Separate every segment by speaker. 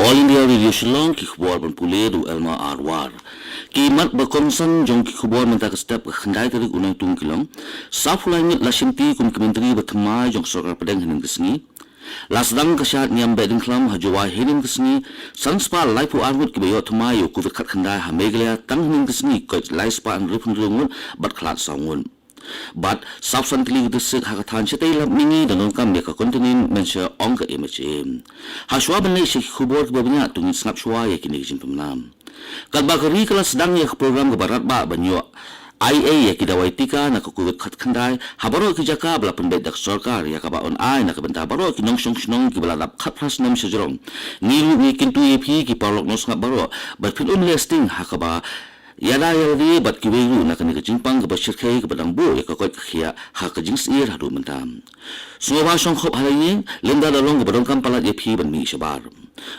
Speaker 1: All India Radio Shillong ki khubor ban pule du Elma Arwar. Ki mat ba konsan jong ki khubor man ta ka step khandai tarik unang tung kilong. Safulai ngit lasimti kum kementeri batma jong sorkar pedang hining kesni. Lasdang kasyat niam beding klam hajwa hining kesni. Sanspa laipu armut ki bayo thma yo ku khat khandai ha meglia tang hining kesni ko laispa an ripun rungun bat khlat sangun. But subsequently the sick hakathan chete lam mingi danon kam ka continue mensha ongka image hashwa banai shi khubor babnya tung snap shwa ya kini jin tumnam kalba kari kala sedang ya program ke barat ba banyo IA ya kidawai tika na kukuwit khat khandai habaro ki jaka bla penbet dak sarkar ya ka ba on ai na ka benta baro ki nong song ki bla dap khat phras nam shajrong nilu ni kintu ep ki parlok nos ngap baro but fin listing hakaba Yada yaldi bat kiwiru na kanika jingpang ke bashir kai ke badang bu ya kakoi kia hak jings ir hadu mentam. Semua basong khop halai lenda dalong ke badong kampalat ya pi ban mi shabar.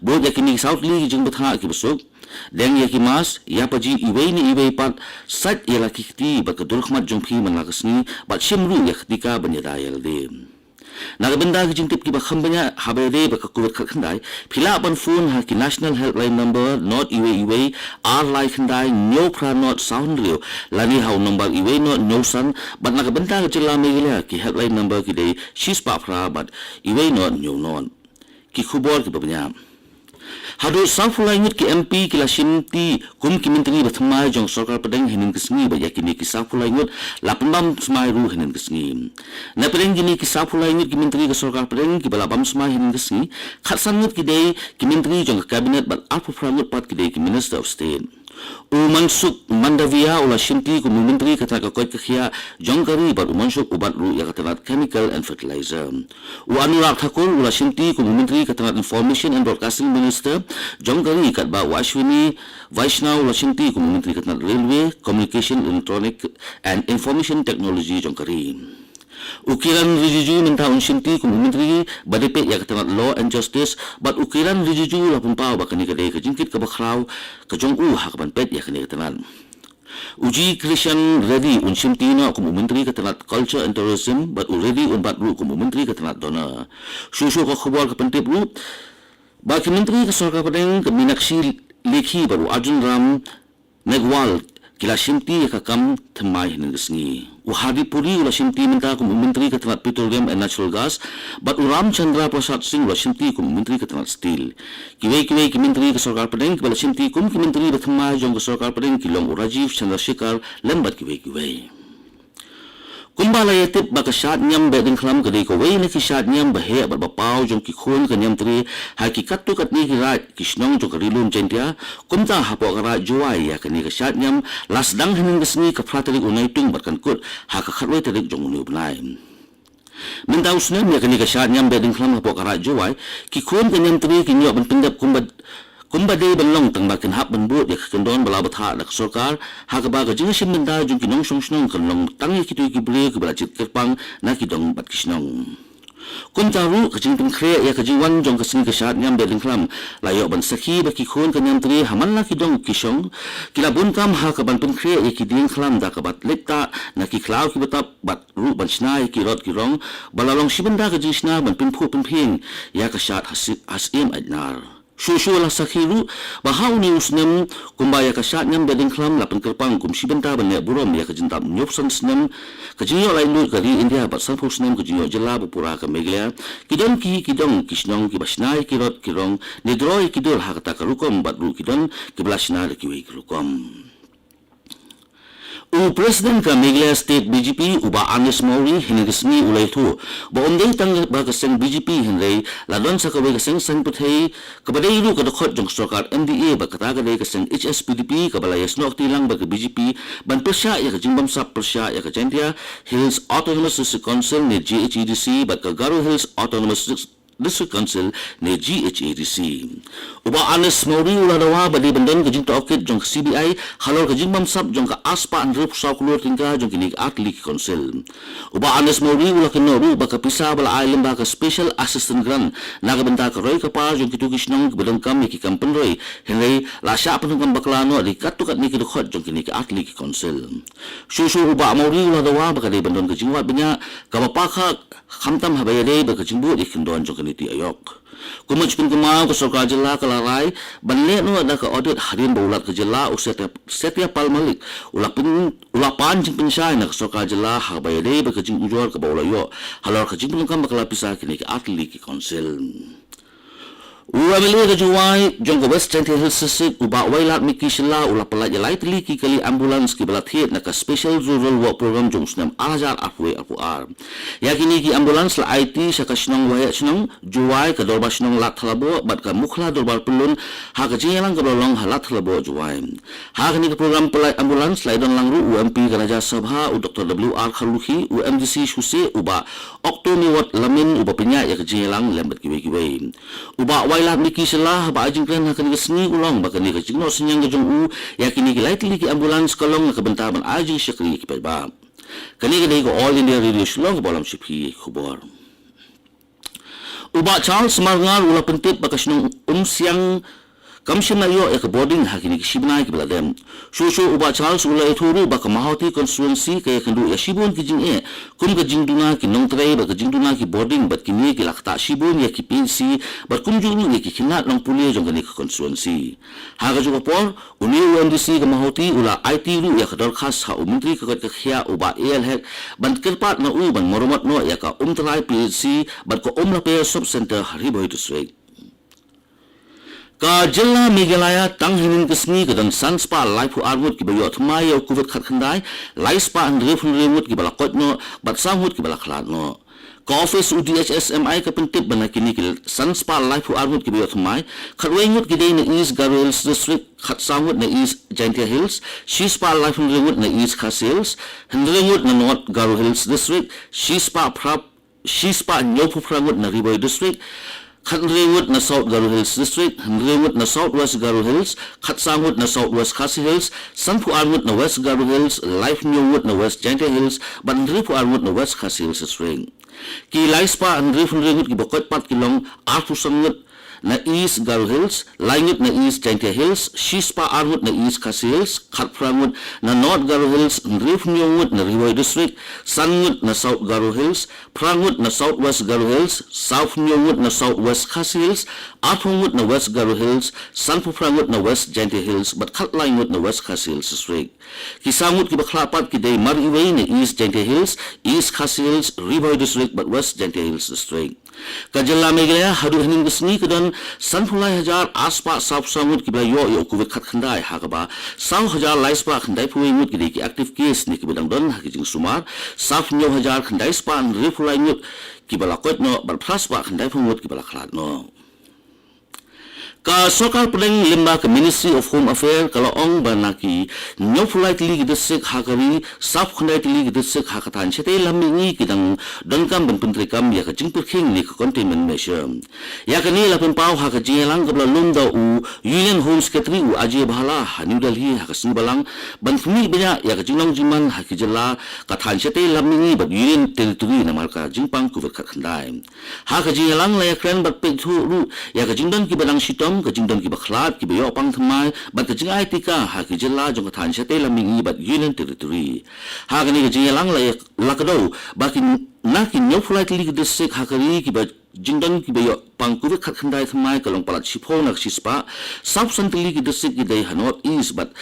Speaker 1: Bu ya kini South League jing betha ki besuk deng ya kimas ya paji iwei ni iwei pat sat ya laki kiti bat kedul khmat jong pi man lakasni bat shimru ya ketika ban yada yaldi. Nagabenda ki jingtip ki bakham banya habere bakakuwat khat khandai phila ban phone ha ki national helpline number not iwe r like khandai no pra not sound rio lani how number iwe not no san but nagabenda ki jila megila ki helpline number ki dei shispa pra but iwe not no non ki khubor ki babnya Hadu safulai ngit ki MP ki lasimti kum ki menteri bathma jong sarkar pedang hinin kesngi ba yakini ki safulai ngit lapambam smai ru hinin kesngi na pedang gini ki safulai ngit ki menteri ka sarkar pedang ki balabam smai hinin kesngi khatsan ngit ki dei ki menteri jong cabinet bal alpha pramut pat ki dei ki minister of state Umansuk Mandavia ula shimti ku menteri kata ka koi khia jongkari bar umansuk ubat ru ya kata chemical and fertilizer Anurag Thakur ula shimti ku menteri kata information and broadcasting minister jongkari kat ba Washwini Vaishnaw ula shimti ku menteri kata railway communication electronic and information technology jongkari Ukiran Rijiju minta unshimti ku menteri badepe ya kata law and justice but ukiran Rijiju la pumpau bakani kadai ka jingkit ka bakraw ka jong hak ban pet ya kani kata Uji Krishan Reddy unshimti na ku menteri kata culture and tourism but already un bat ru ku menteri kata dona susu ka khobor ka pentip ru ba ki menteri ka sarkar padang ka Minakshi Lekhi baru Arjun Ram Megwal kila shimti ka kam thamai hining sngi Uhadi Puri ula shimti minta ku menteri ka petroleum and natural gas but Ram Chandra Prasad Singh ula shimti ku menteri ka steel kiwei ki menteri ka sarkar padang ki bala shimti kum ki menteri ba thamai jong ka sarkar padang ki long Rajiv Chandrasekhar lembat kiwei Kumbala yatip baka syat nyam bedeng klam kadai ko wei na ki syat nyam bahe bat bapau jong ki khun ka nyam tri ha ki katu kat ni ki rat ki snong jong karilum jentia kumta hapo kara juai ya kani ka syat nyam lasdang hining kesni ka pratari unai tung bat kan kut ha ka khatwai tarik jong unu benai Minta usnem ya kani ka syat nyam bedeng klam hapo kara juai ki khun ka nyam tri ki nyok ban pendap Kumbade belong tang bakin hap benbut ya kendon bala batha dak sarkar ha ka ba ka jing sim menda jung kinong song kanong tangi kitu ki bre ki bala chit kerpang na ki dong bat kisnong Kuntaru ka jing kre ya ka jiwan jong ka sing ka shat nyam bedeng klam layo ban sakhi ba ki khon ka nyam tri haman na ki dong kisong kila bun kam ha ka ban pen kre ya ki ding klam da ka bat lekta na ki klaw ki batap bat ru ban snai ki rot ki rong balalong sibenda ka jing sna ban pen phu pen phing ya ka shat hasim adnar Susu lah sakhiru bahaw ni usnem kumbaya ka syat nyam bedeng klam lapan kerpang kum sibenta banyak burom ya kejentap nyopsan snem kejinyo lain lut kali India bat sanfu snem kejinyo jela bupura ka meglia kidong kisnong ki basnai kirot kirong nidroi kidol hakata karukom bat ru kidong ki blasna kiwi karukom President ka Meghalaya State BJP uba Anis Mori hinigisni ulay tu ba umday tang ba kaseng BJP hinray ladon sa kaway kaseng sang puthay kabaday ilu kadakot jong sarkar MDA ba katagaday kaseng HSPDP kabalaya snok tilang ba ka BJP ban persya ya ka jingbam sap persya ya ka Jentia Hills Autonomous District Council ni GHEDC ba ka Garo Hills Autonomous District Council ni GHADC. Uba Anis Mori ula dawa badi bandan kajing taokit jong CBI halor kajing mamsap jong ka aspa andrup sa kulur tingka jong kini atli council. Uba Anis Mori ula kinoru baka pisa bala island baka special assistant grant naga benta ka roy kapa jong kitu kisnong kibadang kam ki kampen roy henry lasya penungkam baklano di katukat ni kidukot jong kini atli council. Susu uba Mori ula dawa baka di bandan kajing wat banya kapapaka khamtam habayade ba kajimbu ikindon jong kaniti ayok kumaj kun kumau ko sarkar jilla kalarai banle no ada ka audit harin baulat ke jilla setia pal malik ulapan jing pensai na sarkar jilla habayade ba kajing ujor ka baulayo halor kajing pelengkam bakala pisah kini ke atli ki konsil Uramili ke juai jong ke West Central Hills Sisik uba wailat miki shila ula pelat jalai teliki kali ambulans ki balathiet na ka Special Rural Work Program jong senam alajar apwe apuar. Yakini ki ambulans la IT syaka shnong waya shnong juai ke dorba shnong lat thalabo bat ka mukhla dorbar pelun ha ka jelang ke bolong halat thalabo juai. Ha kini ke program pelai ambulans la idon langru UMP ke Raja Sabha u Dr. WR Khaluhi UMDC Shuse uba Oktomi wat lamin uba penyak ya ke jelang lembat kiwe-kiwe. Uba wailat miki selah ba ajing kren ha kani sni ulong ba kani ke jingno senyang ke jong u yakini ke laitli ki ambulans kolong ke bentaban ajing syakri ki ba kani ke ko all India radio shlong bolam shipi khubor uba Charles Marngar ula pentip ba kasnong siang Kamshin na yo ek boarding hakini kishibnai ki bladem shushu uba Charles ula ethuru ba kamahoti constituency kaya kandu ya shibun ki jing kum ka jingduna ki nongtrai ba ka jingduna ki boarding bat kini ki lakta shibun ya ki pinsi bat kum junu ya ki kinat nong pulia jong kani ka constituency haga juga por uni UMDC kamahoti ula IT ru ya kador khas ha umintri ka khia uba ALHEC ban kirpat na u ban moromat no ya ka umtrai PLC bat ko umla pe sub center hariboy to sway ka jilla Meghalaya tang hinin kesni ke dan sanspa life armut ki bayo thmai yo kuvet khat khandai laispa andre funremut ki balakot no bat samut ki balaklat no ka office UDHS MI ka pentip banakini ki sanspa life armut ki bayo thmai khatwengut ki dei na East Garo Hills district khat samut na East Jaintia Hills shispa life funremut na East Khas Hills hendrengut na North Garo Hills district shispa nyopu prangut na Riboy district Khatrengut na South Garo Hills District, Hendrengut na South West Garo Hills, Khatsangut na South West Khasi Hills, Sanpu Armut na West Garo Hills, Life Nyowut na West Jaintia Hills, Bandripu Armut na West Khasi Hills District. Ki Laispa Andripu Ringut ki Bokot Pat Kilong, Artu Sangut na East Garo Hills, Laingut na East Jaintia Hills, Shispa Armut na East Khasi Hills, Khatprangut na North Garo Hills, Ndrif Nyowut na Rivoy District, Sangut na South Garo Hills, Prangut na South West Garo Hills, South Nyowut na South West Khasi Hills, Arpungut na West Garo Hills, Sanpuprangut na West Jaintia Hills, bat Khatlaingut na West Khasi Hills District. Kisangut ki baklapat ki day Mariway na East Jaintia Hills, East Khasi Hills, Rivoy District, bat West Jaintia Hills District. Kajalla Meghalaya hadu hining kesni kedan sanpulai hajar aspa sap sangut ki bayo yo kuvet khat khandai hakaba saw hajar laispa khandai puingut ki active case ni ki bedang don hakijing sumar saf nyo hajar khandai span refulai ngut ki balakot no bar plaspa khandai pungut ki balaklat no ka sokar pedeng limba ke Ministry of Home Affairs kalau ong banaki nyofulai tili gidesek hakari saf khandai tili gidesek hakatan chete lamingi kidang dangkam ben pentrikam ya ka jingpur king ni ka containment measure ya kani la pempau ha ka jelang ka lunda u Union Home Secretary u aje bhala New Delhi ha ka sibalang ban fumi benya ya ka jinglong jiman ha ki jela ka than chete lamingi ba Union Territory na marka jingpang ku khat khandai ha ka jelang la ya kren bat pe thu ru ya ka jingdon ki badang shitom kajingdon ki bakhlat ki bayo pang thamai bat ka jingai tika ha ki jilla jong than chate lamingi bat Union Territory ha ka ni ka jingalang la kado ba ki na ki nyoflight league district ha ka ri ki ba jingdon ki bayo pang ku khat khandai thamai kalong palat sipho na sispa South Central league district ki dai North East bat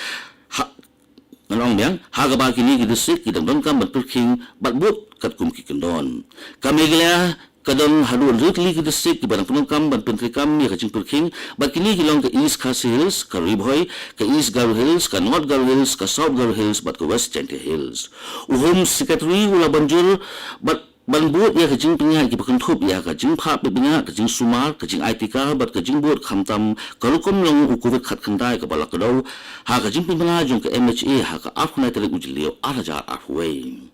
Speaker 1: nalong yang ha ka ba ki league district ki dong kam bat perking bat but kat kum ki kendon kamegla kadang haduan ritli ke district di barang penungkam ban pentrikam ya kacing perking bat kini hilong ke East Khasi Hills ke Riboy ke East Garo Hills ke North Garo Hills ke South Garo Hills bat ke West Jaintia Hills Home Secretary ula banjur bat banbut ya kacing penyak ki pakentup ya kacing phap penyak kacing sumar kacing ITK bat kacing buat khamtam kalukum long ukuvet khat khandai ke balak kedau ha kacing penyak jong ke MHA ha ke afnai telik ujilio arajar afway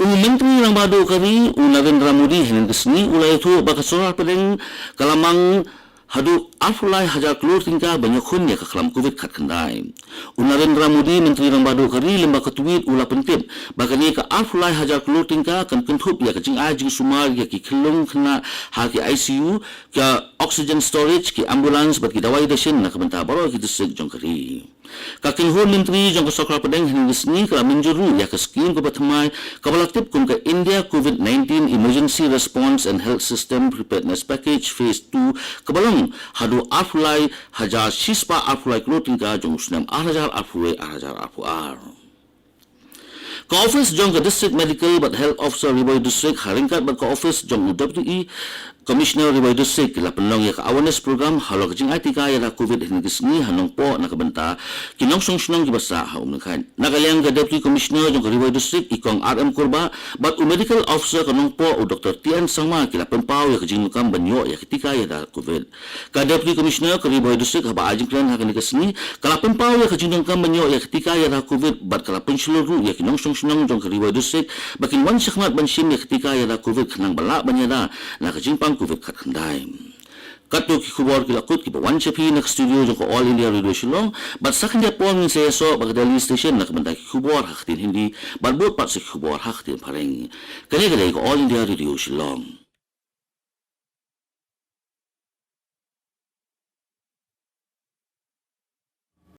Speaker 1: Menteri yang baru kami Narendra Modi hining kesni ulai itu bakasora pedeng kalamang hadu afulai hajar kelur tingkah banyak kun ya kekelam covid kat kendai Narendra Modi Menteri yang baru kari lemba ketuit ula pentip bakani ke afulai hajar kelur tingkah kan kentup ya kecing ajing sumar ya ki kelung kena haki ICU ke oxygen storage ki ambulans bagi dawai desin nak bentar baru kita sejong kari Kakinhon Menteri jong Sokra Padang Hingisni kala menjuru ya ke skim ke Batmai kabalaktip kum ke India COVID-19 Emergency Response and Health System Preparedness Package Phase 2 kabalong hadu aflai hajar shispa aflai kloting ka jong usnam hajar aflai hajar afuar. Ka-office jong ke District Medical but Health Officer Riboy District haringkat bat ka-office jong WE Commissioner Riboy District la penlong ya awareness program halo kajing atika ya COVID hingisni hanong po nakabenta kinong song gibasa ha umnakhan nagalyang ka Deputy Commissioner jong Riboy District ikong RM Kurba but medical officer kanong po o Dr. Tian Sangma kila pempaw ya kajing lukam banyo ya ketika ya COVID ka Deputy Commissioner ka Riboy District haba ajing klan ha kanikasni kala pempaw ya kajing lukam banyo ya ketika ya COVID but kala pensuluru ya kinong song jong Riboy District bakin wan syakmat banshim ya ketika ya COVID kanang bala banyada na kajing pang COVID kat handai. Kato ki kubor kilakut ki bawan chapi nak studio jong ko All India Radio Shillong bat sakin dia pon min saya so Bagdali station nak bentai ki kubor haktin hindi bat bot pat si kubor haktin pareng kani ko All India Radio Shillong.